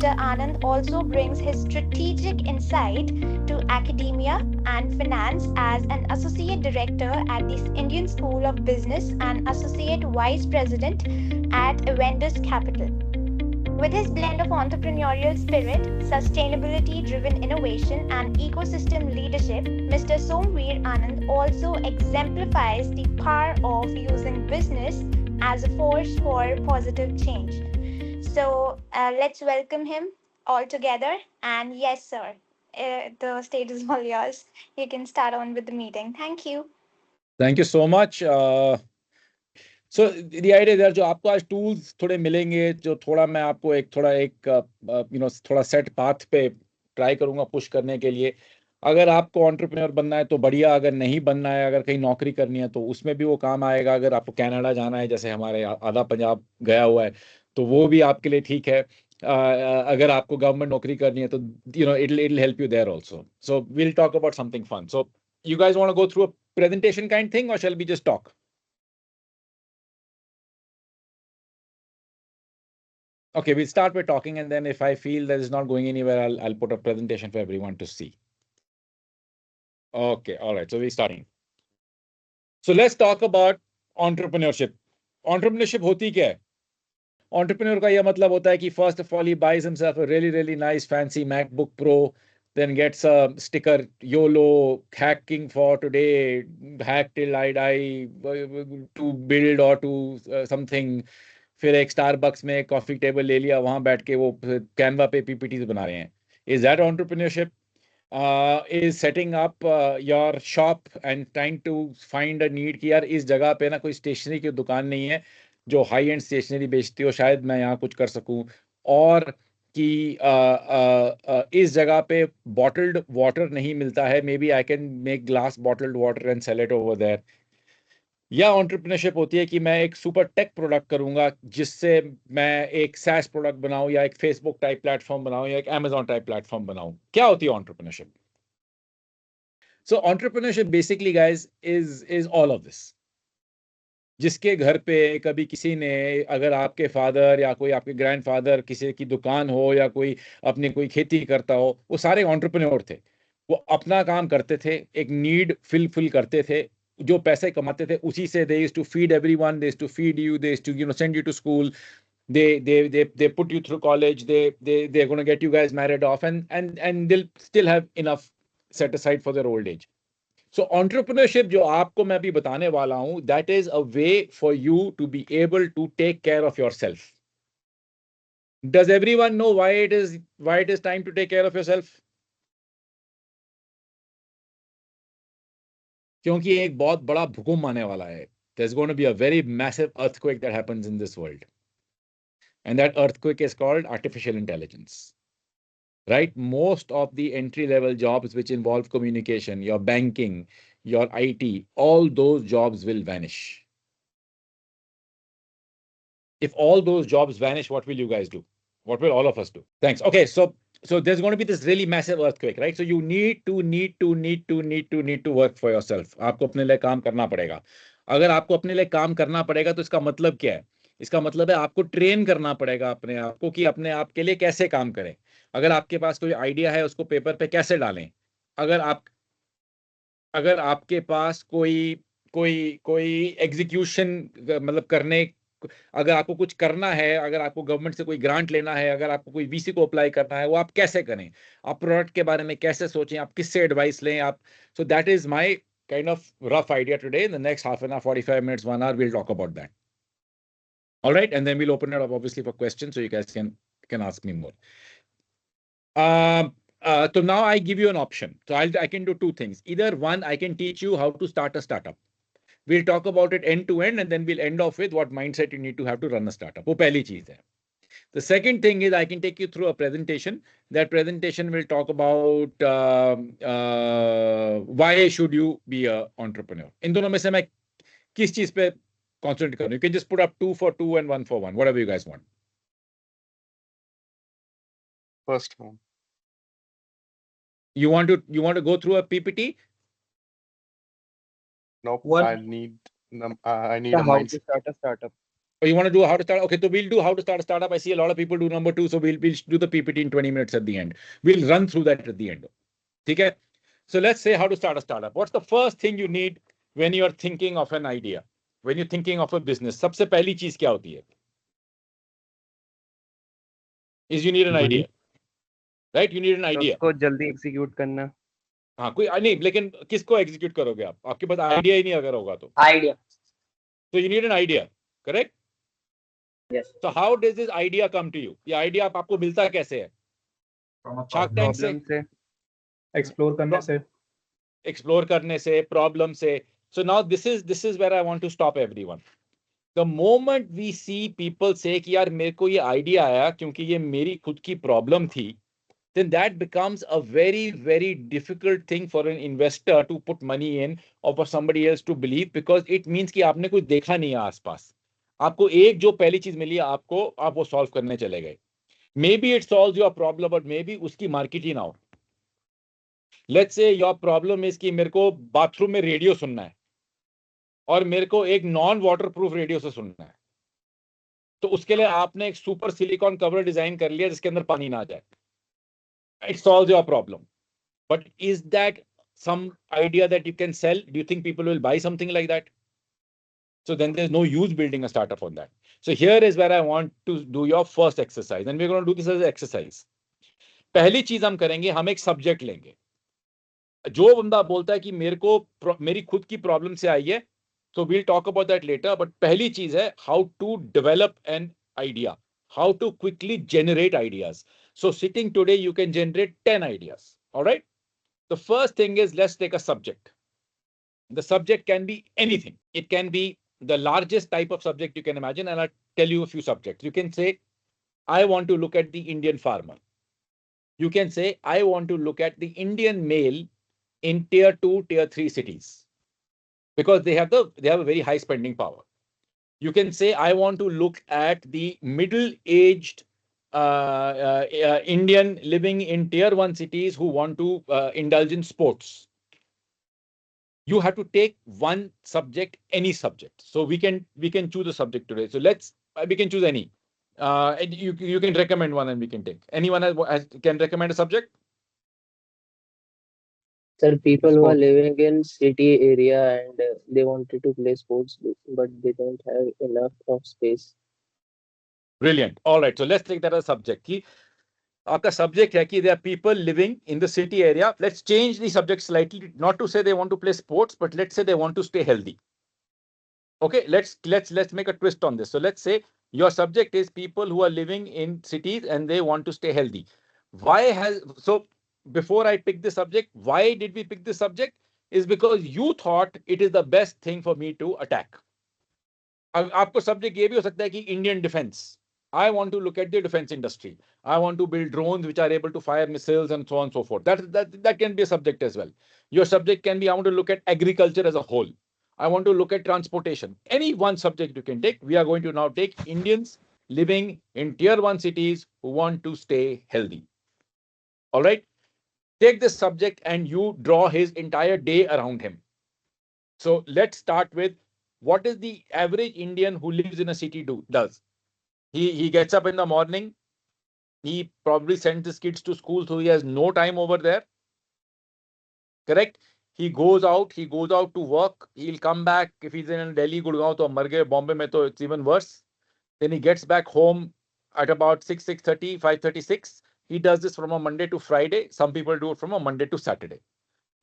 Mr. Anand also brings his strategic insight to academia and finance as an associate director at the Indian School of Business and associate vice president at Avendus Capital. With his blend of entrepreneurial spirit, sustainability driven innovation, and ecosystem leadership, Mr. Somveer Anand also exemplifies the power of using business as a force for positive change. So let's welcome him all together. And yes, sir, the stage is all yours. You can start on with the meeting. Thank you. Thank you so much. So the idea there, जो आपको आज tools थोड़े मिलेंगे, जो थोड़ा मैं आपको थोड़ा set path पे try करूँगा push करने के लिए. अगर आपको entrepreneur बनना है तो बढ़िया, अगर नहीं बनना है, अगर कहीं नौकरी करनी है तो उसमें भी वो काम आएगा. अगर आपको कनाडा जाना है, जैसे हमारे आधा पंजाब गया हुआ है, तो वो भी आपके लिए ठीक है. अगर आपको गवर्नमेंट नौकरी करनी है तो it'll help you there also. So we'll talk about something fun. So you guys want to go through a presentation kind thing, or shall we just talk? Okay, we'll start by talking, and then if I feel that it's not going anywhere, I'll put a presentation for everyone to see. Okay, all right. So we're starting. So let's talk about entrepreneurship. Entrepreneurship होती क्या है? Entrepreneur का यह मतलब होता है कि first of all he buys himself a really nice fancy MacBook Pro, then gets a sticker YOLO, hacking for today, hack till I die, to build or to something. फिर एक स्टारबक्स में coffee table ले लिया, वहां बैठ के वो Canva पे पीपीटीज बना रहे हैं. Is that entrepreneurship? Is setting up your shop and trying to find a need कि यार इस जगह पे ना कोई स्टेशनरी की दुकान नहीं है जो हाई एंड स्टेशनरी बेचती हो, शायद मैं यहाँ कुछ कर सकूं. और कि इस जगह पे बॉटल्ड वाटर नहीं मिलता है, may be I can make glass bottled water and sell it over there. या एंटरप्रेन्योरशिप होती है कि मैं एक सुपर टेक प्रोडक्ट करूंगा जिससे मैं एक SaaS प्रोडक्ट बनाऊं, या एक फेसबुक टाइप प्लेटफॉर्म बनाऊं, या एक Amazon टाइप प्लेटफॉर्म बनाऊं. क्या होती है entrepreneurship? So entrepreneurship basically guys is all of this. जिसके घर पे कभी किसी ने, अगर आपके फादर या कोई आपके ग्रैंडफादर किसी की दुकान हो या कोई अपनी कोई खेती करता हो, वो सारे एंटरप्रेन्योर थे. वो अपना काम करते थे, एक नीड फिल करते थे, जो पैसे कमाते थे उसी से they used to feed everyone, they used to feed you, they used to send you to school, they put you through college, they're going to get you guys married off, and they'll still have enough set aside for their old age. So entrepreneurship जो आपको मैं अभी बताने वाला हूं, that is a way for you to be able to take care of yourself. Does everyone know why it is time to take care of yourself? क्योंकि एक बहुत बड़ा भूकंप आने वाला है. There's going to be a very massive earthquake that happens in this world. And that earthquake is called artificial intelligence. Right? Most of the entry-level jobs which involve communication, your banking, your IT, all those jobs will vanish. If all those jobs vanish, what will you guys do? What will all of us do? Thanks. Okay, so there's going to be this really massive earthquake, right? So you need to work for yourself. आपको अपने लिए काम करना पड़ेगा. अगर आपको अपने लिए काम करना पड़ेगा तो इसका मतलब क्या है? इसका मतलब है आपको ट्रेन करना पड़ेगा अपने आप को कि अपने आप के लिए कैसे काम करें. अगर आपके पास कोई आइडिया है उसको पेपर पे कैसे डालें. अगर आपके पास कोई एग्जीक्यूशन मतलब करने, अगर आपको कुछ करना है, अगर आपको गवर्नमेंट से कोई ग्रांट लेना है, अगर आपको कोई वीसी को अप्लाई करना है, वो आप कैसे करें, आप प्रोडक्ट के बारे में कैसे सोचें, आप किससे एडवाइस लें आप. So that is my kind of rough idea today. In the next half an hour, 45 minutes, 1 hour, we'll talk about that. All right, and then we'll open it up obviously for questions, so you guys can ask me more. So now I give you an option. So I can do two things. Either one, I can teach you how to start a startup. We'll talk about it end to end, and then we'll end off with what mindset you need to have to run a startup. वो पहली चीज है. The second thing is I can take you through a presentation. That presentation will talk about why should you be an entrepreneur. इन दोनों में से मैं किस चीज पे concentrate करूं? You can just put up 2 for 2 and 1 for 1, whatever you guys want. First one. You want to go through a PPT? Nope. What? I need a How to mindset. start a startup. Or you want to do how to start? Okay, so we'll do how to start a startup. I see a lot of people do number 2, so we'll do the PPT in 20 minutes at the end. We'll run through that at the end. Okay? So let's say how to start a startup. What's the first thing you need when you're thinking of an idea? When you're thinking of a business, सबसे पहली चीज क्या होती है? Is you need an idea. Right? You need an idea. उसको जल्दी execute करना. हाँ, कोई नहीं, लेकिन किसको एग्जीक्यूट करोगे आप? आपके पास आइडिया ही नहीं अगर होगा तो. Idea. So you need an idea, correct? Yes. So how does this idea come to you? ये idea आपको मिलता कैसे है? Shark Tank से, प्रॉब्लम से, एक्सप्लोर करने से, explore करने से, problem से. So now this is where I want to stop everyone. The moment we see people say कि यार मेरे को ये idea आया क्योंकि ये मेरी खुद की problem थी, then that becomes a very, very difficult thing for an investor to put money in or for somebody else to believe, because it means कि आपने कुछ देखा नहीं है आसपास. आपको एक जो पहली चीज मिली है आपको, आप वो सॉल्व करने चले गए. Maybe it solves your problem, but maybe उसकी मार्केट ही ना हो. Let's say your problem is कि मेरे को बाथरूम में रेडियो सुनना है और मेरे को एक नॉन वाटरप्रूफ रेडियो से सुनना है. तो उसके लिए आपने एक सुपर सिलिकॉन कवर डिजाइन कर लिया जिसके अंदर पानी ना जाए. It solves your problem. But is that some idea that you can sell? Do you think people will buy something like that? So then there's no use building a startup on that. So here is where I want to do your first exercise, and we're going to do this as an exercise. पहली चीज हम करेंगे, हम एक subject लेंगे. जो बंदा बोलता है कि मेरी खुद की प्रॉब्लम से आई है, so we'll talk about that later. But पहली चीज है how to develop an idea, how to quickly generate ideas. So sitting today, you can generate 10 ideas. All right. The first thing is, let's take a subject. The subject can be anything. It can be the largest type of subject you can imagine. And I'll tell you a few subjects. You can say, I want to look at the Indian farmer. You can say, I want to look at the Indian male in tier 2, tier 3 cities, because they have a very high spending power. You can say, I want to look at the middle-aged Indian living in tier 1 cities who want to indulge in sports. You have to take one subject, any subject. So we can choose a subject today. So we can choose any. You can recommend one and we can take. Anyone can recommend a subject? Sir, people who are living in city area and they wanted to play sports, but they don't have enough of space. Brilliant. All right. So let's take that as a subject. Aapka subject hai ki there are people living in the city area. Let's change the subject slightly. Not to say they want to play sports, but let's say they want to stay healthy. Okay. Let's make a twist on this. So let's say your subject is people who are living in cities and they want to stay healthy. So before I pick the subject, why did we pick this subject? Is because you thought it is the best thing for me to attack. आपको subject ये भी हो सकता है कि Indian defense. I want to look at the defense industry. I want to build drones which are able to fire missiles and so on and so forth. That can be a subject as well. Your subject can be, I want to look at agriculture as a whole. I want to look at transportation. Any one subject you can take. We are going to now take Indians living in tier 1 cities who want to stay healthy. All right. Take this subject and you draw his entire day around him. So let's start with, what is the average Indian who lives in a city does? He gets up in the morning. He probably sends his kids to school, so he has no time over there. Correct? He goes out to work. He'll come back. If he's in Delhi, Gurgaon, to mar gaye. Bombay mein to it's even worse. Then he gets back home at about 6:30, 5:36. He does this from a Monday to Friday. Some people do it from a Monday to Saturday.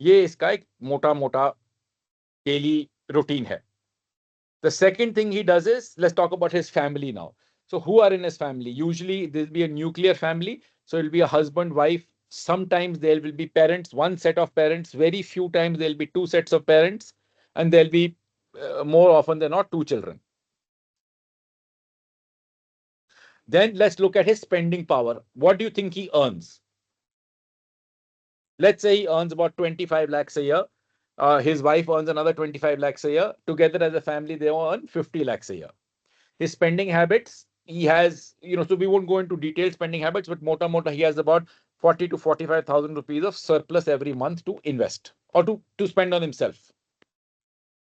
ये इसका एक मोटा daily routine है. The second thing he does is, let's talk about his family now. So who are in his family? Usually there'll be a nuclear family. So it'll be a husband, wife. Sometimes there will be parents, one set of parents. Very few times there'll be two sets of parents. And there'll be more often than not 2 children. Then let's look at his spending power. What do you think he earns? Let's say he earns about 25 lakhs a year. His wife earns another 25 lakhs a year. Together as a family, they earn 50 lakhs a year. His spending habits, he has, so we won't go into detailed spending habits, but mota, he has about 40 to 45,000 rupees of surplus every month to invest or to spend on himself.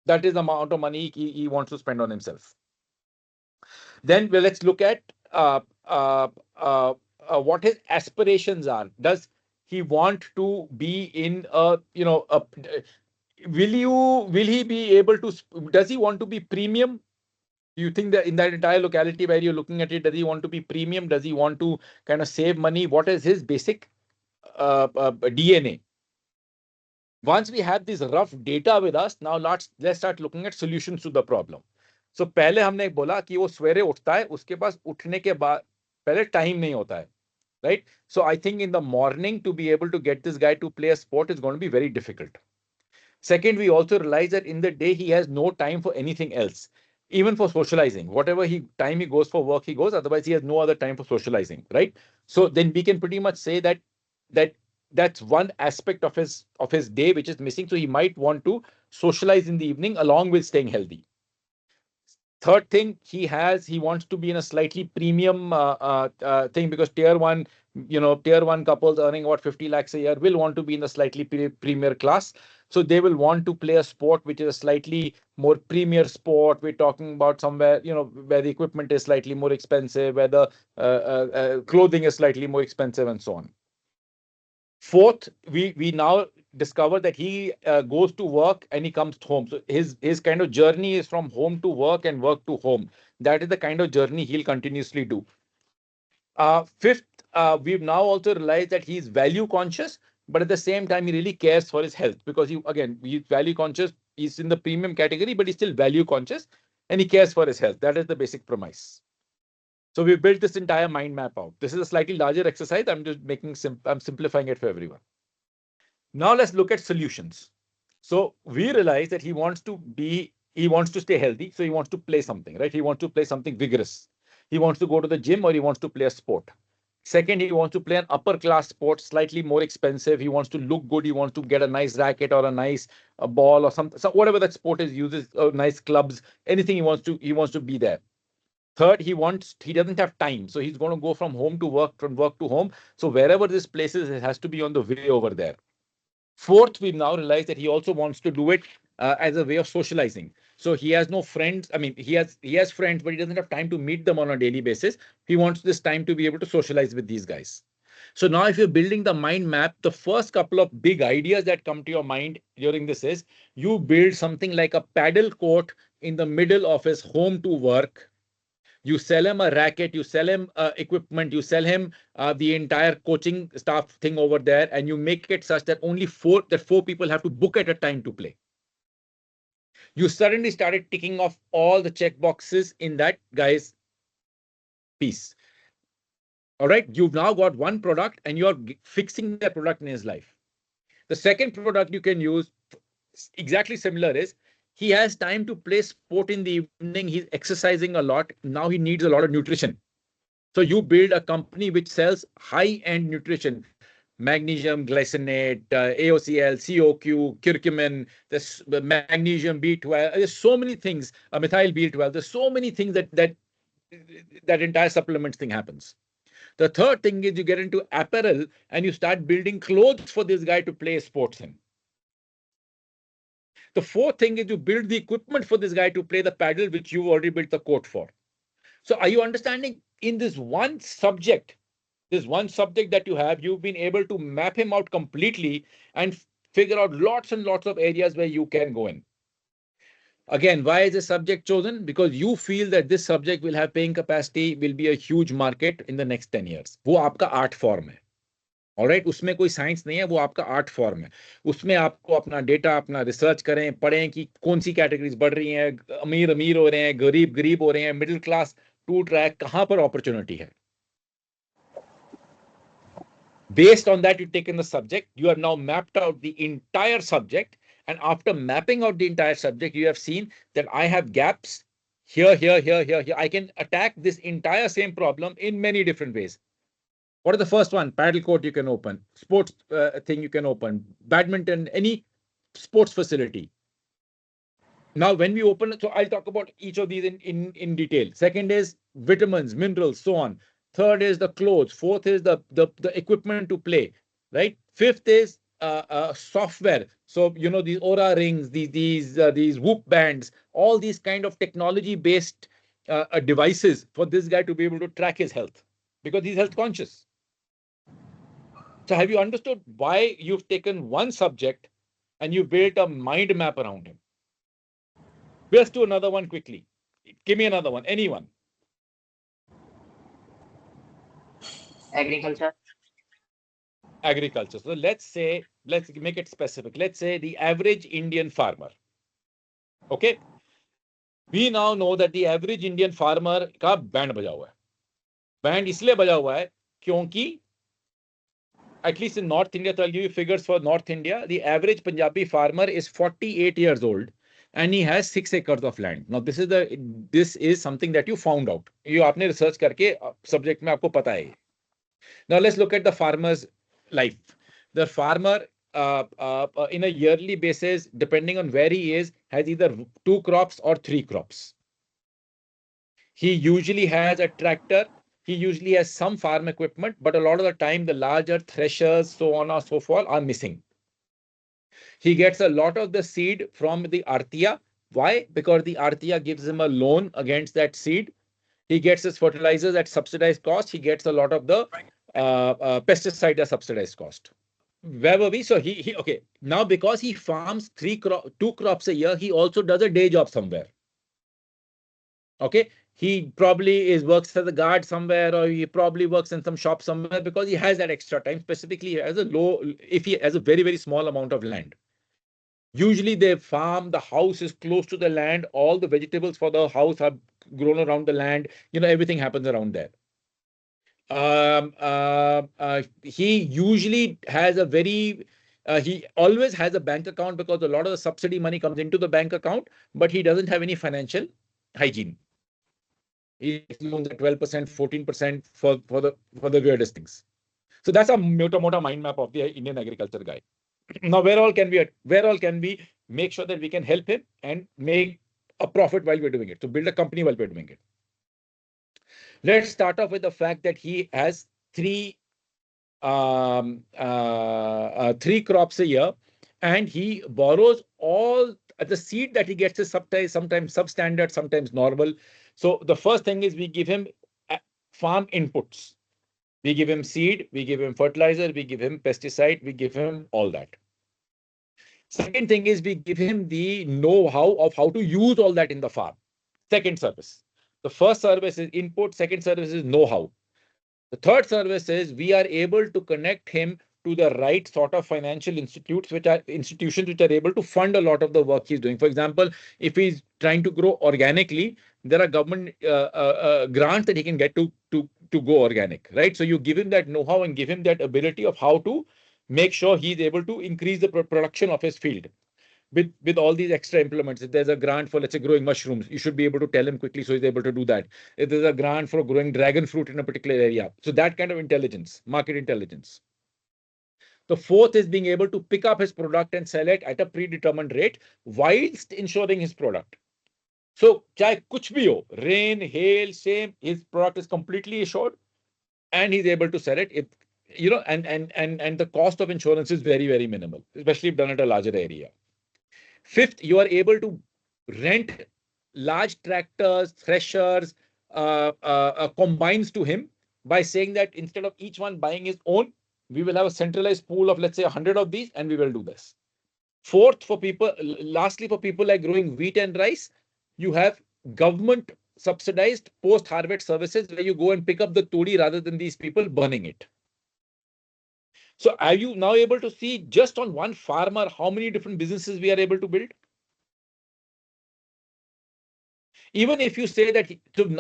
That is the amount of money he wants to spend on himself. Then let's look at what his aspirations are. Does he want to be in a, will he be able to, does he want to be premium? You think that in that entire locality where you're looking at it, does he want to be premium? Does he want to kind of save money? What is his basic DNA? Once we have this rough data with us, now let's start looking at solutions to the problem. So पहले हमने बोला कि वो सवेरे उठता है, उसके पास उठने के बाद पहले टाइम नहीं होता है, right? So I think in the morning to be able to get this guy to play a sport is going to be very difficult. Second, we also realize that in the day he has no time for anything else, even for socializing. Whatever time he goes for work, he goes. Otherwise, he has no other time for socializing, right? So then we can pretty much say that that's one aspect of his day which is missing. So he might want to socialize in the evening along with staying healthy. Third thing, he wants to be in a slightly premium thing, because tier one couples earning about 50 lakhs a year will want to be in the slightly premier class. So they will want to play a sport which is a slightly more premier sport. We're talking about somewhere, where the equipment is slightly more expensive, where the clothing is slightly more expensive, and so on. Fourth, we now discover that he goes to work and he comes home. So his kind of journey is from home to work and work to home. That is the kind of journey he'll continuously do. Fifth, we've now also realized that he's value conscious, but at the same time, he really cares for his health, because he's value conscious. He's in the premium category, but he's still value conscious and he cares for his health. That is the basic premise. So we built this entire mind map out. This is a slightly larger exercise. I'm just I'm simplifying it for everyone. Now let's look at solutions. So we realize that he wants to stay healthy. So he wants to play something, right? He wants to play something vigorous. He wants to go to the gym, or he wants to play a sport. Second, he wants to play an upper class sport, slightly more expensive. He wants to look good. He wants to get a nice racket or a nice ball or something. So whatever that sport is, uses nice clubs, anything he wants to be there. Third, he doesn't have time. So he's going to go from home to work, from work to home. So wherever this place is, it has to be on the way over there. Fourth, we now realize that he also wants to do it as a way of socializing. So he has no friends. I mean, he has friends, but he doesn't have time to meet them on a daily basis. He wants this time to be able to socialize with these guys. So now if you're building the mind map, the first couple of big ideas that come to your mind during this is you build something like a paddle court in the middle of his home to work. You sell him a racket, you sell him equipment, you sell him the entire coaching staff thing over there, and you make it such that only four people have to book at a time to play. You suddenly started ticking off all the check boxes in that guy's piece. All right, you've now got one product and you're fixing that product in his life. The second product you can use, exactly similar, is he has time to play sport in the evening. He's exercising a lot. Now he needs a lot of nutrition. So you build a company which sells high-end nutrition, magnesium glycinate, AOCL, COQ, curcumin, there's magnesium B12. There's so many things, methyl B12. There's so many things that entire supplements thing happens. The third thing is you get into apparel and you start building clothes for this guy to play sports in. The fourth thing is you build the equipment for this guy to play the paddle, which you've already built the court for. So are you understanding? In this one subject that you have, you've been able to map him out completely and figure out lots and lots of areas where you can go in. Again, why is this subject chosen? Because you feel that this subject will have paying capacity, will be a huge market in the next 10 years. वो आपका art form है. Alright, उसमें कोई science नहीं है, वो आपका art form है. उसमें आपको अपना डेटा, अपना रिसर्च करें, पढ़ें कि कौन सी कैटेगरीज बढ़ रही हैं, अमीर हो रहे हैं, गरीब हो रहे हैं, मिडिल क्लास टू ट्रैक, कहां पर अपॉर्चुनिटी है. Based on that, you take in the subject. You have now mapped out the entire subject. And after mapping out the entire subject, you have seen that I have gaps here. I can attack this entire same problem in many different ways. What is the first one? Paddle court you can open. Sports thing you can open. Badminton, any sports facility. Now, when we open it, so I'll talk about each of these in detail. Second is vitamins, minerals, so on. Third is the clothes. Fourth is the equipment to play, right? Fifth is software. So, these Aura rings, these Whoop bands, all these kind of technology-based devices for this guy to be able to track his health because he's health conscious. So have you understood why you've taken one subject and you built a mind map around him? Let's do another one quickly. Give me another one. Anyone? Agriculture. Agriculture. So let's make it specific. Let's say the average Indian farmer. Okay. We now know that the average Indian farmer का band बजा हुआ है. Band इसलिए बजा हुआ है क्योंकि at least in North India, so I'll give you figures for North India. The average Punjabi farmer is 48 years old and he has 6 acres of land. Now this is something that you found out. You आपने research करके subject में आपको पता है. Now let's look at the farmer's life. The farmer in a yearly basis, depending on where he is, has either 2 crops or 3 crops. He usually has a tractor. He usually has some farm equipment, but a lot of the time the larger threshers, so on and so forth, are missing. He gets a lot of the seed from the Artiya. Why? Because the Artiya gives him a loan against that seed. He gets his fertilizers at subsidized cost. He gets a lot of the pesticide at subsidized cost. Where were we? So okay. Now because he farms 2 crops a year, he also does a day job somewhere. Okay. He probably works as a guard somewhere, or he probably works in some shop somewhere because he has that extra time. Specifically, if he has a very, very small amount of land. Usually they farm, the house is close to the land, all the vegetables for the house are grown around the land, everything happens around there. He usually has he always has a bank account because a lot of the subsidy money comes into the bank account, but he doesn't have any financial hygiene. He loans at 12%, 14% for the weirdest things. So that's a mota mind map of the Indian agriculture guy. Now, where all can we make sure that we can help him and make a profit while we're doing it? So build a company while we're doing it. Let's start off with the fact that he has 3 crops a year, and he borrows all the seed that he gets is sometimes substandard, sometimes normal. So the first thing is we give him farm inputs. We give him seed, we give him fertilizer, we give him pesticide, we give him all that. Second thing is we give him the know-how of how to use all that in the farm. Second service. The first service is input, second service is know-how. The third service is we are able to connect him to the right sort of financial institutions which are able to fund a lot of the work he's doing. For example, if he's trying to grow organically, there are government grants that he can get to go organic, right? So you give him that know-how and give him that ability of how to make sure he's able to increase the production of his field. With all these extra implements, if there's a grant for, let's say, growing mushrooms, you should be able to tell him quickly so he's able to do that. If there's a grant for growing dragon fruit in a particular area. So that kind of intelligence, market intelligence. The fourth is being able to pick up his product and sell it at a predetermined rate whilst ensuring his product. So, chahe kuch bhi ho, rain, hail, same, his product is completely assured and he's able to sell it. And the cost of insurance is very, very minimal, especially if done at a larger area. Fifth, you are able to rent large tractors, threshers, combines to him by saying that instead of each one buying his own, we will have a centralized pool of, let's say, 100 of these, and we will do this. Lastly, for people like growing wheat and rice, you have government subsidized post-harvest services where you go and pick up the todi rather than these people burning it. So are you now able to see just on one farmer how many different businesses we are able to build? Even if you say that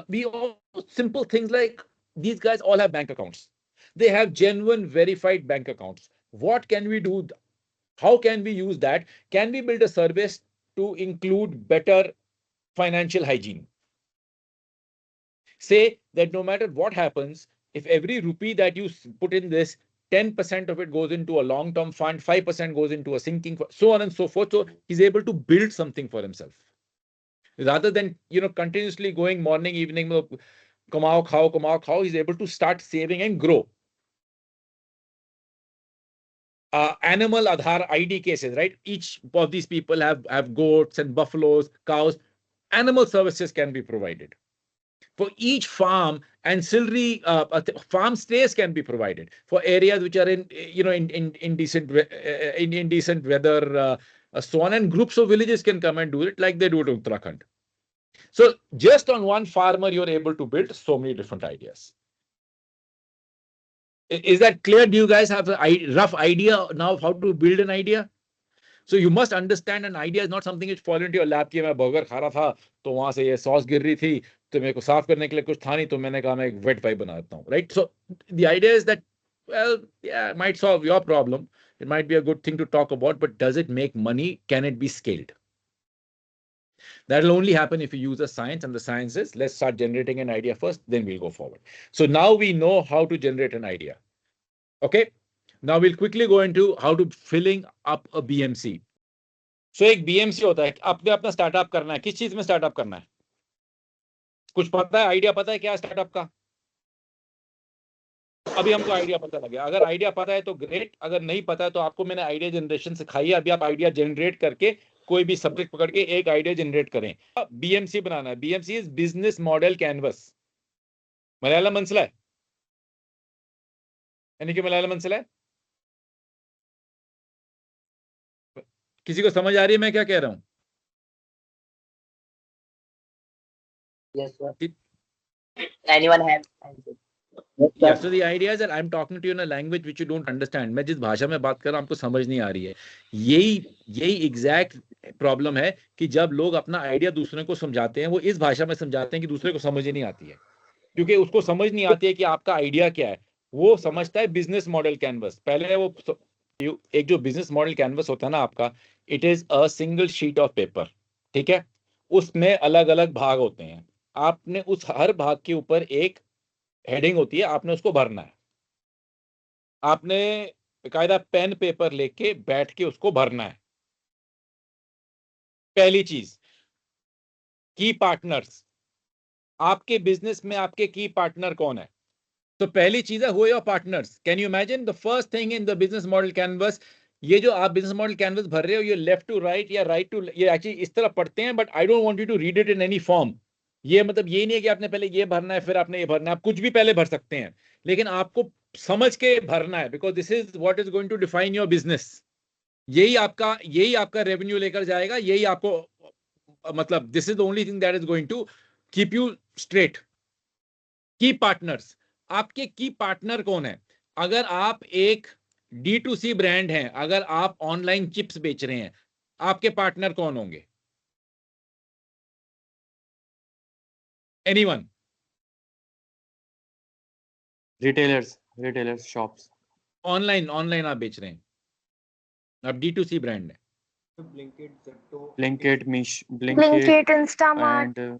we all simple things like these guys all have bank accounts. They have genuine verified bank accounts. What can we do? How can we use that? Can we build a service to include better financial hygiene? Say that no matter what happens, if every rupee that you put in this, 10% of it goes into a long-term fund, 5% goes into a sinking fund, so on and so forth. So he's able to build something for himself. Rather than, continuously going morning, evening, kamao, khao, he's able to start saving and grow. Animal Aadhaar ID cases, right? Each of these people have goats and buffaloes, cows. Animal services can be provided. For each farm, ancillary farm stays can be provided for areas which are in decent weather, so on, and groups of villages can come and do it like they do it in Uttarakhand. So just on one farmer, you're able to build so many different ideas. Is that clear? Do you guys have a rough idea now of how to build an idea? So you must understand an idea is not something which fall into your lap कि मैं burger खा रहा था तो वहां से ये sauce गिर रही थी तो मेरे को साफ करने के लिए कुछ था नहीं तो मैंने कहा मैं एक वेट पाइप बनाता हूँ, right? So the idea is that, well, yeah, it might solve your problem. It might be a good thing to talk about, but does it make money? Can it be scaled? That will only happen if you use the science, and the science is let's start generating an idea first, then we'll go forward. So now we know how to generate an idea. Okay. Now we'll quickly go into how to filling up a BMC. So एक BMC होता है, अपने अपना startup करना है, किस चीज में स्टार्टअप करना है? कुछ पता है, आइडिया पता है क्या स्टार्टअप का? अभी हमको आइडिया पता लगा। अगर आइडिया पता है तो ग्रेट, अगर नहीं पता है तो आपको मैंने आइडिया जनरेशन सिखाई है। अभी आप आइडिया जनरेट करके कोई भी सब्जेक्ट पकड़ के एक आइडिया जनरेट करें। BMC बनाना है। BMC is business model canvas. Malayalam मनसला है, यानी कि मलयालम मनसला है। किसी को समझ आ रही है मैं क्या कह रहा हूं? Yes, sir. Anyone have answer? Yeah, so the idea is that I'm talking to you in a language which you don't understand. मैं जिस भाषा में बात कर रहा हूं आपको समझ नहीं आ रही है। यही एग्जैक्ट प्रॉब्लम है कि जब लोग अपना आइडिया दूसरे को समझाते हैं वो इस भाषा में समझाते हैं कि दूसरे को समझ ही नहीं आती है, क्योंकि उसको समझ नहीं आती है कि आपका आइडिया क्या है। वो समझता है बिजनेस मॉडल कैनवस। पहले वो एक जो बिजनेस मॉडल कैनवस होता है ना आपका, it is a single sheet of paper, ठीक है? उसमें अलग अलग भाग होते हैं। आपने उस हर भाग के ऊपर एक हेडिंग होती है, आपने उसको भरना है। आपने कायदा पेन पेपर लेके बैठ के उसको भरना है। पहली चीज, की पार्टनर्स। आपके बिजनेस में आपके की पार्टनर कौन है? तो पहली चीज है, who are your partners. Can you imagine the first thing in the business model canvas, ये जो आप बिजनेस मॉडल कैनवस भर रहे हो, ये लेफ्ट टू राइट या राइट टू, ये एक्चुअली इस तरह पढ़ते हैं, but I don't want you to read it in any form. ये मतलब ये नहीं है कि आपने पहले ये भरना है फिर आपने ये भरना है। आप कुछ भी पहले भर सकते हैं, लेकिन आपको समझ के भरना है, because this is what is going to define your business. यही आपका रेवेन्यू लेकर जाएगा, यही आपको मतलब this is the only thing that is going to keep you straight. Key partners, आपके की पार्टनर कौन है? अगर आप एक D2C ब्रांड हैं, अगर आप ऑनलाइन चिप्स बेच रहे हैं, आपके पार्टनर कौन होंगे? एनीवन? Retailers shops. ऑनलाइन आप बेच रहे हैं, आप D2C ब्रांड है। Blinkit, Blinkit, Instamart. and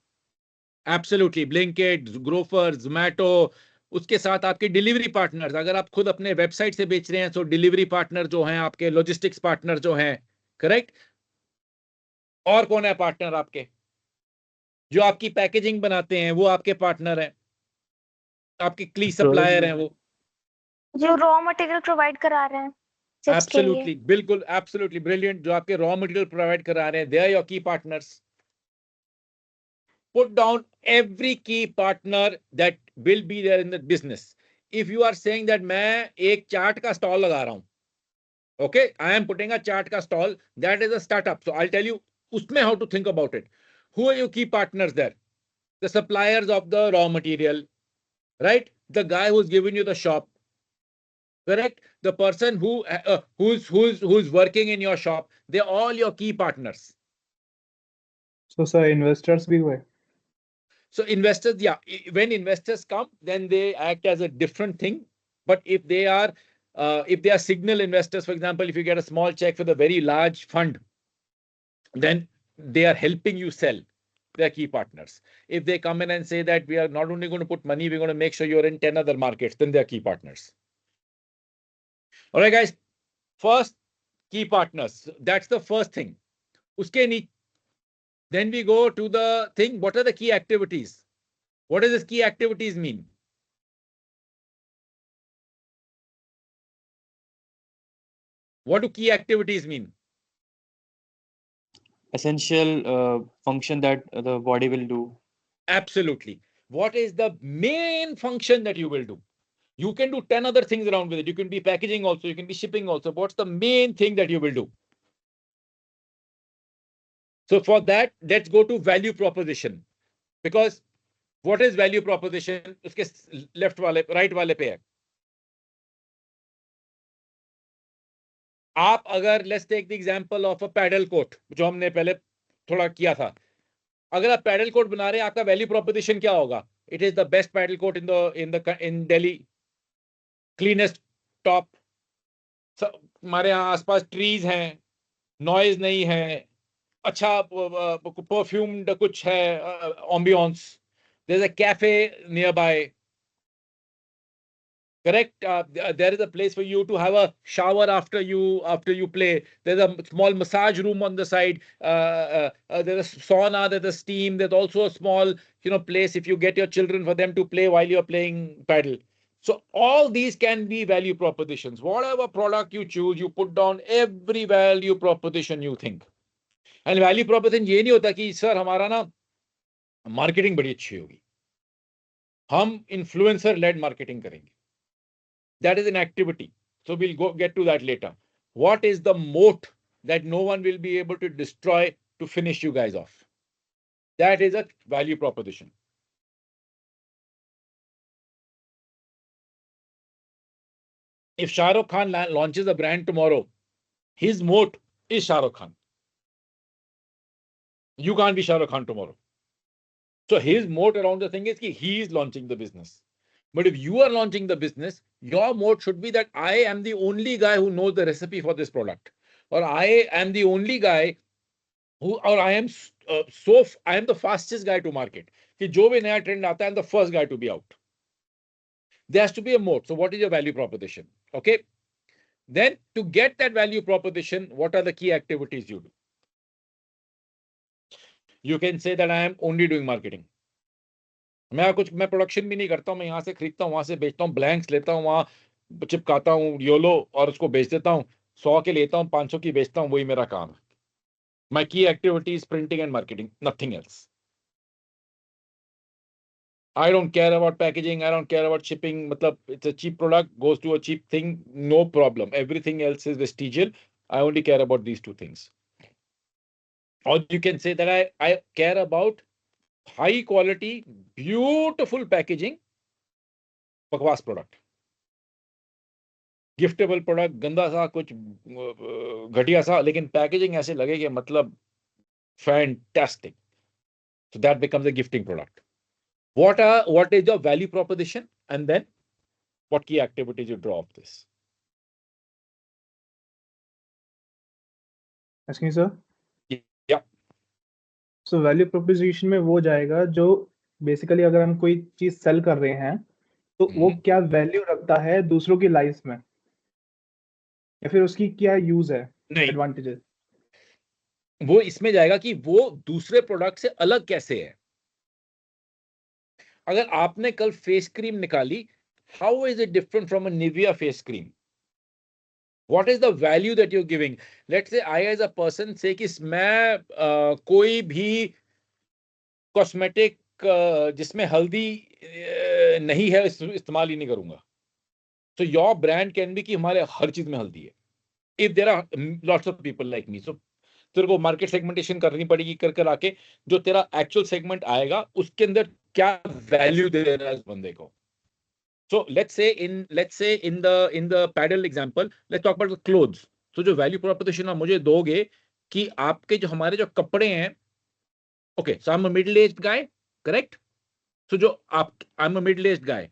absolutely, Blinkit, Grofer, Zomato. उसके साथ आपके डिलीवरी पार्टनर्स, अगर आप खुद अपने वेबसाइट से बेच रहे हैं तो डिलीवरी पार्टनर जो हैं आपके, लॉजिस्टिक्स पार्टनर जो हैं, करेक्ट? और कौन है पार्टनर आपके? जो आपकी पैकेजिंग बनाते हैं वो आपके पार्टनर हैं, आपके क्ली सप्लायर हैं वो। जो रॉ मटेरियल प्रोवाइड करा रहे हैं चिप्स के लिए। एब्सोल्युटली, बिल्कुल, एब्सोल्युटली ब्रिलियंट। जो आपके रॉ मटेरियल प्रोवाइड करा रहे हैं, दे आर योर की partners. Put down every key partner that will be there in the business. If you are saying that मैं एक चाट का स्टॉल लगा रहा हूं, okay, I am putting a चाट का stall, that is a startup. So I'll tell you उसमें how to think about it. Who are your key partners there? The suppliers of the raw material, right? The guy who's given you the shop, correct? The person who's working in your shop, they're all your key partners. So sir, investors भी हुए? So investors, yeah, when investors come, then they act as a different thing. But if they are signal investors, for example, if you get a small check for the very large fund, then they are helping you sell. They are key partners. If they come in and say that we are not only going to put money, we're going to make sure you're in 10 other markets, then they are key partners. All right, guys. First, key partners. That's the first thing. Then we go to the thing, what are the key activities? What does this key activities mean? What do key activities mean? essential function that the body will do. Absolutely. What is the main function that you will do? You can do 10 other things around with it. You can be packaging also, you can be shipping also. What's the main thing that you will do? So for that, let's go to value proposition. Because what is value proposition? उसके left वाले, right वाले पे है. आप अगर let's take the example of a paddle court, जो हमने पहले थोड़ा किया था. अगर आप paddle court बना रहे हैं, आपका value proposition क्या होगा? It is the best paddle court in Delhi. Cleanest top. हमारे यहाँ आसपास trees हैं, noise नहीं है, अच्छा perfumed कुछ है, ambience. There's a cafe nearby. Correct. There is a place for you to have a shower after you play. There's a small massage room on the side. There's a sauna. There's a steam. There's also a small, place if you get your children for them to play while you're playing paddle. So all these can be value propositions. Whatever product you choose, you put down every value proposition you think. And value proposition ये नहीं होता कि sir हमारा ना marketing बड़ी अच्छी होगी. हम influencer led marketing करेंगे. That is an activity. So we'll get to that later. What is the moat that no one will be able to destroy to finish you guys off? That is a value proposition. If Shah Rukh Khan launches a brand tomorrow, his moat is Shah Rukh Khan. You can't be Shah Rukh Khan tomorrow. So his moat around the thing is that he is launching the business. But if you are launching the business, your moat should be that I am the only guy who knows the recipe for this product, or I am the only guy or I am the fastest guy to market. कि जो भी नया trend आता है, I'm the first guy to be out. There has to be a moat. So what is your value proposition? Okay. Then to get that value proposition, what are the key activities you do? You can say that I am only doing marketing. मैं production भी नहीं करता हूँ, मैं यहाँ से खरीदता हूँ, वहां से बेचता हूँ, ब्लैंक्स लेता हूँ, वहां चिपकाता हूँ योलो और उसको बेच देता हूँ, 100 के लेता हूँ, 500 की बेचता हूँ, वही मेरा काम है. My key activity is printing and marketing, nothing else. I don't care about packaging, I don't care about shipping. मतलब it's a cheap product, goes to a cheap thing, no problem. Everything else is vestigial. I only care about these two things. Or you can say that I care about high quality, beautiful packaging, बकवास product. गिफ्टेबल product, गंदा सा कुछ घटिया सा, लेकिन packaging ऐसे लगे कि मतलब fantastic. So that becomes a gifting product. What is your value proposition, and then what key activities you draw of this? Asking sir. Yeah. So value proposition में वो जाएगा जो basically अगर हम कोई चीज सेल कर रहे हैं तो वो क्या वैल्यू रखता है दूसरों की लाइफ में, या फिर उसकी क्या यूज है, एडवांटेजेस. वो इसमें जाएगा कि वो दूसरे प्रोडक्ट से अलग कैसे है. अगर आपने कल फेस क्रीम निकाली, how is it different from a Nivea face cream? What is the value that you're giving? Let's say I as a person say कि मैं कोई भी कॉस्मेटिक जिसमें हल्दी नहीं है इस्तेमाल ही नहीं करूंगा. So your brand can be कि हमारे हर चीज में हल्दी है. If there are lots of people like me, so तेरे को मार्केट सेगमेंटेशन करनी पड़ेगी, कर आके जो तेरा एक्चुअल सेगमेंट आएगा उसके अंदर क्या वैल्यू दे रहा है उस बंदे को. So let's say in the paddle example, let's talk about the clothes. So जो value proposition आप मुझे दोगे कि आपके जो हमारे जो कपड़े हैं, okay, so I'm a middle-aged guy, correct? So I'm a middle-aged guy.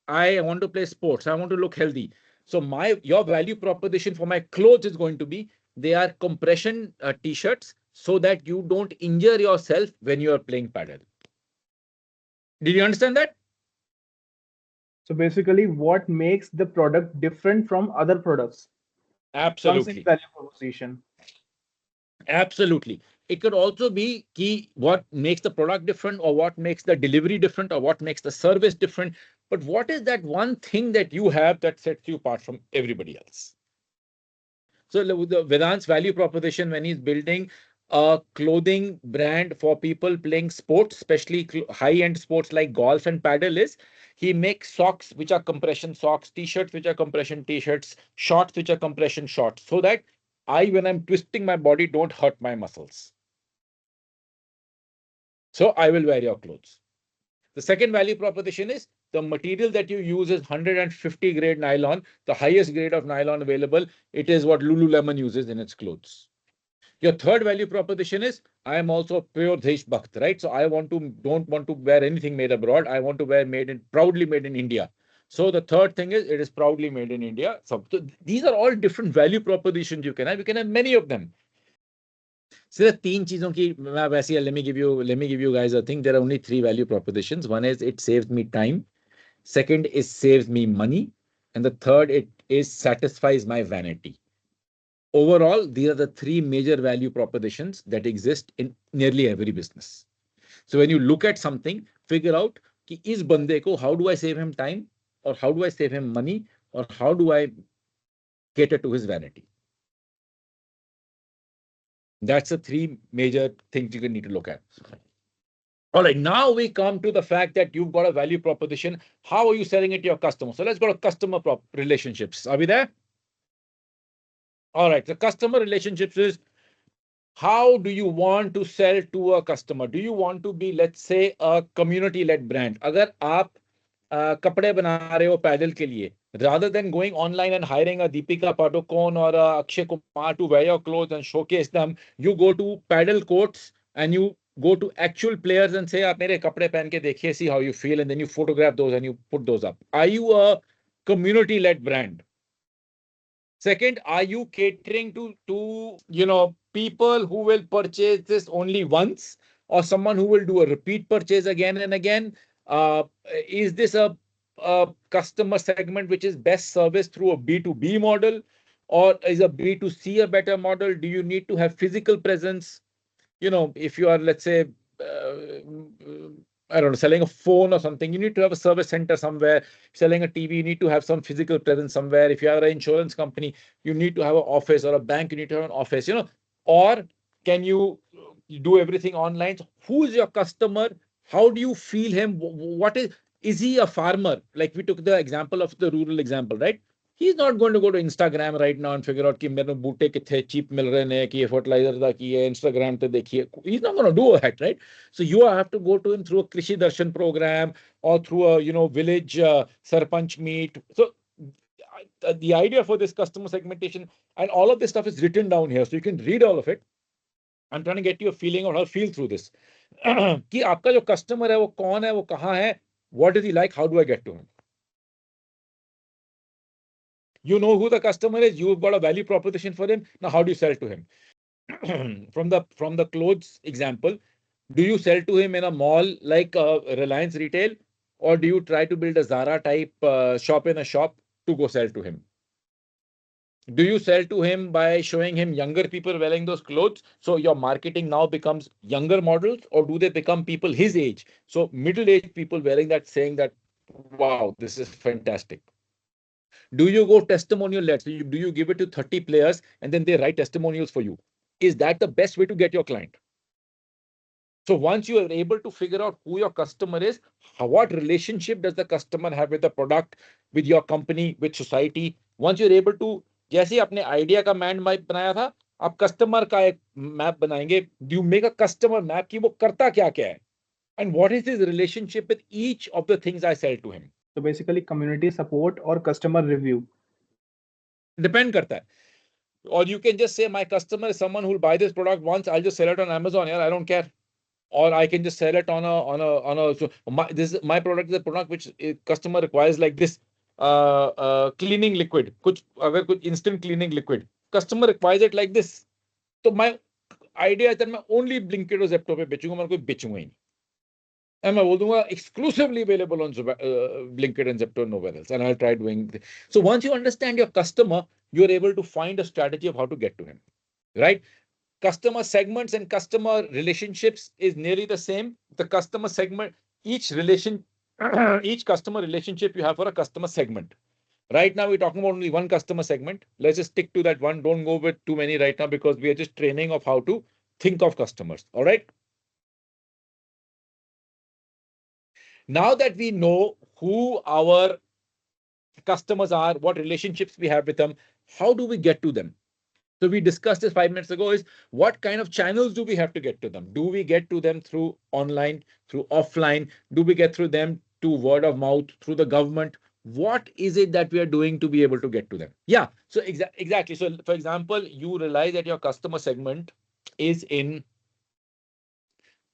I want to play sports. I want to look healthy. So your value proposition for my clothes is going to be they are compression t-shirts so that you don't injure yourself when you are playing paddle. Did you understand that? So basically, what makes the product different from other products? Absolutely. Value proposition. Absolutely. It could also be key what makes the product different, or what makes the delivery different, or what makes the service different. But what is that one thing that you have that sets you apart from everybody else? So the Vedant's value proposition when he's building a clothing brand for people playing sports, especially high-end sports like golf and paddle is he makes socks which are compression socks, t-shirts which are compression t-shirts, shorts which are compression shorts, so that when I'm twisting my body, don't hurt my muscles. So I will wear your clothes. The second value proposition is the material that you use is 150 grade nylon, the highest grade of nylon available. It is what Lululemon uses in its clothes. Your third value proposition is I am also pure Desh Bhakt, right? So I don't want to wear anything made abroad. I want to wear proudly made in India. So the third thing is it is proudly made in India. So these are all different value propositions you can have. You can have many of them. सिर्फ तीन चीजों की मैं वैसे let me give you guys a thing. There are only three value propositions. One is it saves me time. Second is saves me money. And the third, it is satisfies my vanity. Overall, these are the three major value propositions that exist in nearly every business. So when you look at something, figure out कि इस बंदे को how do I save him time, or how do I save him money, or how do I cater to his vanity. That's the three major things you need to look at. All right, now we come to the fact that you've got a value proposition. How are you selling it to your customer? So let's go to customer relationships. Are we there? All right, the customer relationships is how do you want to sell to a customer? Do you want to be, let's say, a community-led brand? अगर आप कपड़े बना रहे हो पैदल के लिए, rather than going online and hiring a Deepika Padukone or a Akshay Kumar to wear your clothes and showcase them, you go to paddle courts and you go to actual players and say, आप मेरे कपड़े पहन के देखिए, see how you feel, and then you photograph those and you put those up. Are you a community-led brand? Second, are you catering to people who will purchase this only once, or someone who will do a repeat purchase again and again? Is this a customer segment which is best serviced through a B2B model, or is a B2C a better model? Do you need to have physical presence? If you are, let's say, I don't know, selling a phone or something, you need to have a service center somewhere. Selling a TV, you need to have some physical presence somewhere. If you are an insurance company, you need to have an office, or a bank, you need to have an office, or can you do everything online? So who is your customer? How do you feel him? What is he a farmer? Like we took the example of the rural example, right? He's not going to go to Instagram right now and figure out कि मेरे बूटे कितने cheap मिल रहे हैं, कि ये fertilizer दा की है, Instagram पे देखिए. He's not going to do that, right? So you have to go to him through a Krishi Darshan program or through a village sarpanch meet. So the idea for this customer segmentation and all of this stuff is written down here, so you can read all of it. I'm trying to get you a feeling of how to feel through this. कि आपका जो customer है वो कौन है, वो कहाँ है, what is he like, how do I get to him? You know who the customer is. You've got a value proposition for him. Now, how do you sell to him? From the clothes example, do you sell to him in a mall like Reliance Retail, or do you try to build a Zara type shop in a shop to go sell to him? Do you sell to him by showing him younger people wearing those clothes? So your marketing now becomes younger models, or do they become people his age? So middle-aged people wearing that, saying that, wow, this is fantastic. Do you go testimonial led? So do you give it to 30 players and then they write testimonials for you? Is that the best way to get your client? So once you are able to figure out who your customer is, what relationship does the customer have with the product, with your company, with society? Once you're able to, जैसे आपने idea का mind map बनाया था, आप customer का एक map बनाएंगे. Do you make a customer map कि वो करता क्या क्या है? And what is his relationship with each of the things I sell to him? So basically community support or customer review. Depend करता है. Or you can just say my customer is someone who will buy this product once. I'll just sell it on Amazon. Yeah, I don't care. Or I can just sell it on a. So my product is a product which a customer requires, like this cleaning liquid. कुछ instant cleaning liquid. Customer requires it like this. So my idea is that मैं only Blinkit और Zepto पे बेचूंगा, मैं कोई बेचूंगा ही नहीं. And मैं बोल दूंगा exclusively available on Blinkit and Zepto, nowhere else. And I'll try doing this. So once you understand your customer, you're able to find a strategy of how to get to him, right? Customer segments and customer relationships is nearly the same. The customer segment, each customer relationship you have for a customer segment. Right now, we're talking about only one customer segment. Let's just stick to that one. Don't go with too many right now, because we are just training of how to think of customers. All right. Now that we know who our customers are, what relationships we have with them, how do we get to them? So we discussed this 5 minutes ago, is what kind of channels do we have to get to them? Do we get to them through online, through offline? Do we get through them to word of mouth, through the government? What is it that we are doing to be able to get to them? Yeah, so exactly. So for example, you realize that your customer segment is in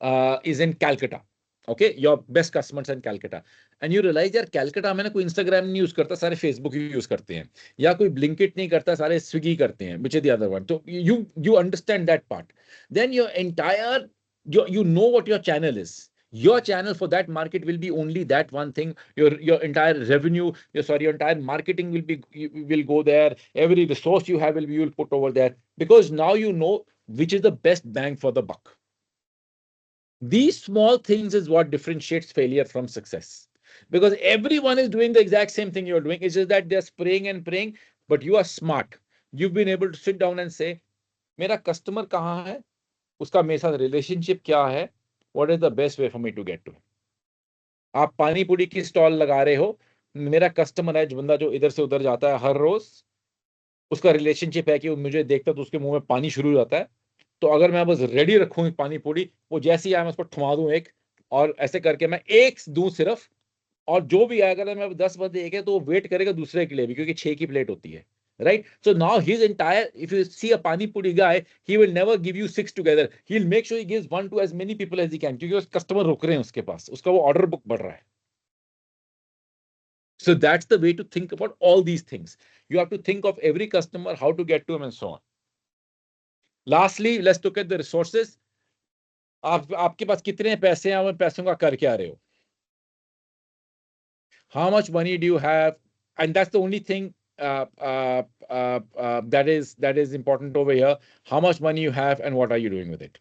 Calcutta. Okay, your best customers in Calcutta, and you realize यार Calcutta में ना कोई Instagram नहीं use करता, सारे Facebook ही use करते हैं, या कोई Blinkit नहीं करता, सारे Swiggy करते हैं, which is the other one. So you understand that part. Then your entire you know what your channel is. Your channel for that market will be only that one thing. Your entire revenue, your entire marketing will go there. Every resource you have you will put over there, because now you know which is the best bang for the buck. These small things is what differentiates failure from success, because everyone is doing the exact same thing you're doing. It's just that they're spraying and praying, but you are smart. You've been able to sit down and say, मेरा customer कहाँ है, उसका मेरे साथ relationship क्या है, what is the best way for me to get to him. आप पानी पूरी की स्टॉल लगा रहे हो, मेरा कस्टमर है जो बंदा जो इधर से उधर जाता है हर रोज, उसका रिलेशनशिप है कि वो मुझे देखता तो उसके मुंह में पानी शुरू हो जाता है, तो अगर मैं बस रेडी रखूं पानी पूरी, वो जैसे ही आए मैं उसको थमा दूं एक, और ऐसे करके मैं एक दूं सिर्फ, और जो भी आएगा अगर मैं 10 बंदे एक है तो वो वेट करेगा दूसरे के लिए भी, क्योंकि 6 की प्लेट होती है, right? So now his entire, if you see a pani puri guy, he will never give you 6 together. He'll make sure he gives 1 to as many people as he can, क्योंकि उस customer रुक रहे हैं उसके पास, उसका वो order book बढ़ रहा है. So that's the way to think about all these things. You have to think of every customer, how to get to him, and so on. Lastly, let's look at the resources. आपके पास कितने पैसे हैं, और पैसों का कर क्या रहे हो? How much money do you have? And that's the only thing that is important over here. How much money you have and what are you doing with it?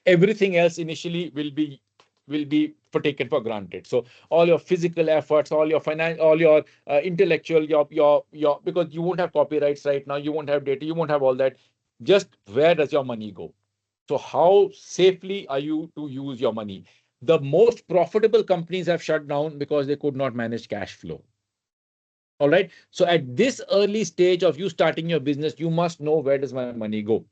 Everything else initially will be taken for granted. So all your physical efforts, all your finance, all your intellectual, your because you won't have copyrights right now, you won't have data, you won't have all that. Just where does your money go? So how safely are you to use your money? The most profitable companies have shut down because they could not manage cash flow. All right. So at this early stage of you starting your business, you must know, where does my money go?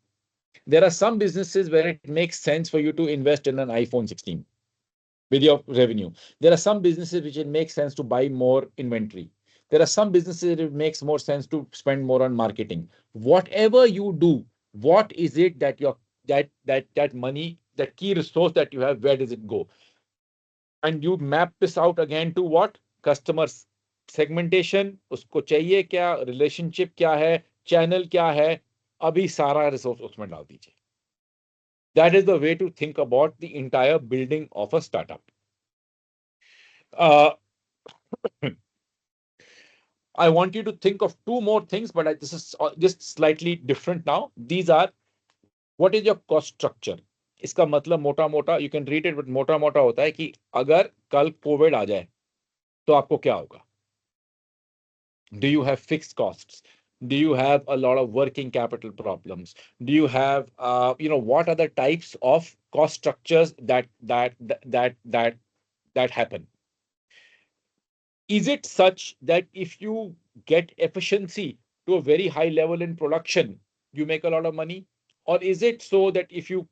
There are some businesses where it makes sense for you to invest in an iPhone 16 with your revenue. There are some businesses which it makes sense to buy more inventory. There are some businesses it makes more sense to spend more on marketing. Whatever you do, what is it that that money, that key resource that you have, where does it go? And you map this out again to what? Customers segmentation, उसको चाहिए क्या, relationship क्या है, channel क्या है, अभी सारा resource उसमें डाल दीजिए. That is the way to think about the entire building of a startup. I want you to think of 2 more things, but this is just slightly different now. These are, what is your cost structure? इसका मतलब मोटा-मोटा, you can read it, but मोटा-मोटा होता है कि अगर कल Covid आ जाए तो आपको क्या होगा? Do you have fixed costs? Do you have a lot of working capital problems? Do you have, what are the types of cost structures that happen? Is it such that if you get efficiency to a very high level in production, you make a lot of money? Or is it so that if you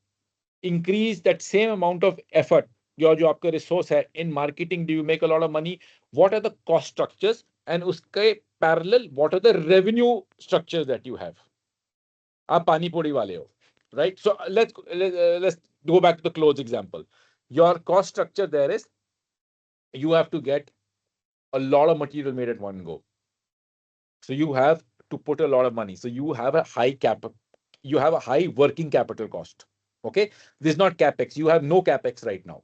increase that same amount of effort, जो आपका resource है, in marketing, do you make a lot of money? What are the cost structures? And उसके parallel, what are the revenue structures that you have? आप पानी पूरी वाले हो, right? So let's go back to the clothes example. Your cost structure there is, you have to get a lot of material made at one go. So you have to put a lot of money. So you have a high working capital cost. Okay, this is not capex. You have no capex right now.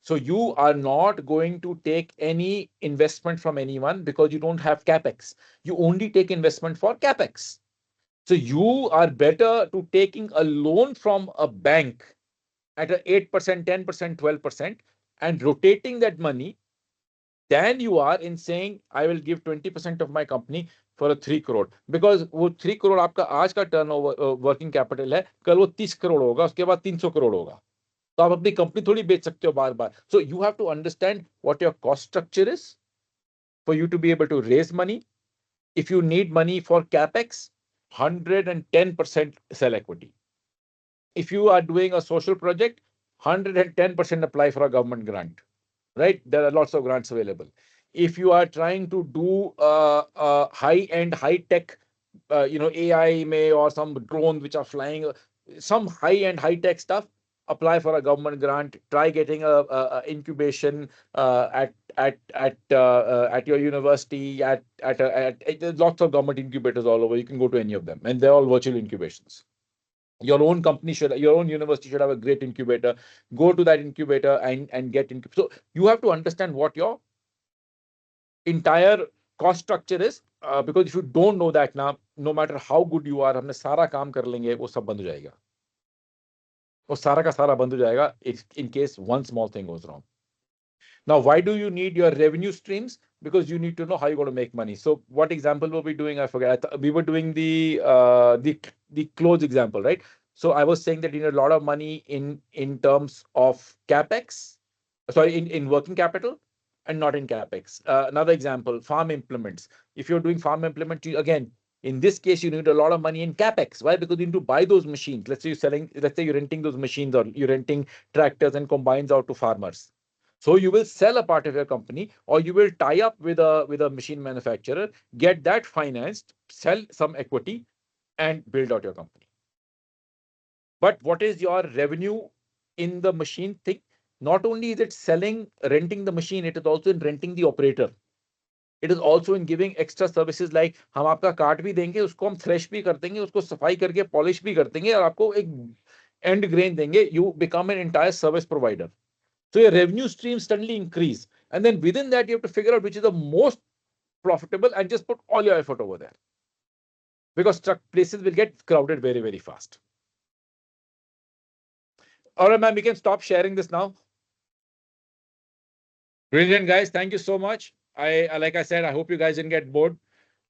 So you are not going to take any investment from anyone because you don't have capex. You only take investment for capex. So you are better to taking a loan from a bank at a 8%, 10%, 12% and rotating that money than you are in saying, I will give 20% of my company, for a 3 crore, because वो 3 crore आपका आज का turnover working capital है, कल वो 30 crore होगा, उसके बाद 300 crore होगा. तो आप अपनी कंपनी थोड़ी बेच सकते हो बार बार. So you have to understand what your cost structure is for you to be able to raise money. If you need money for capex, 110% sell equity. If you are doing a social project, 110% apply for a government grant, right? There are lots of grants available. If you are trying to do high-end, high-tech, AI may or some drones which are flying, some high-end, high-tech stuff, apply for a government grant. Try getting a incubation at your university. There's lots of government incubators all over. You can go to any of them, and they're all virtual incubations. Your own company your own university should have a great incubator. Go to that incubator and get incubated. So you have to understand what your entire cost structure is, because if you don't know that now, no matter how good you are, हमने सारा काम कर लेंगे, वो सब बंद हो जाएगा. वो सारा का सारा बंद हो जाएगा in case one small thing goes wrong. Now, why do you need your revenue streams? Because you need to know how you're going to make money. So what example were we doing? I forget. We were doing the clothes example, right? So I was saying that you need a lot of money in terms of capex, sorry, in working capital, and not in capex. Another example, farm implements. If you're doing farm implement, again, in this case, you need a lot of money in capex. Why? Because you need to buy those machines. Let's say you're renting those machines, or you're renting tractors and combines out to farmers. So you will sell a part of your company, or you will tie up with a machine manufacturer, get that financed, sell some equity, and build out your company. But what is your revenue in the machine thing? Not only is it selling, renting the machine, it is also in renting the operator. It is also in giving extra services like हम आपका काट भी देंगे, उसको हम thresh भी कर देंगे, उसको सफाई करके पॉलिश भी कर देंगे, और आपको एक एंड ग्रेन देंगे. You become an entire service provider. So your revenue streams suddenly increase. And then within that, you have to figure out which is the most profitable and just put all your effort over there. Because places will get crowded very, very fast. All right, ma'am, we can stop sharing this now. Brilliant, guys. Thank you so much. Like I said, I hope you guys didn't get bored.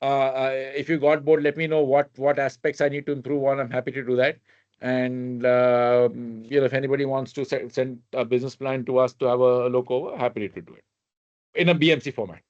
If you got bored, let me know what aspects I need to improve on. I'm happy to do that. And if anybody wants to send a business plan to us to have a look over, happy to do it in a BMC format.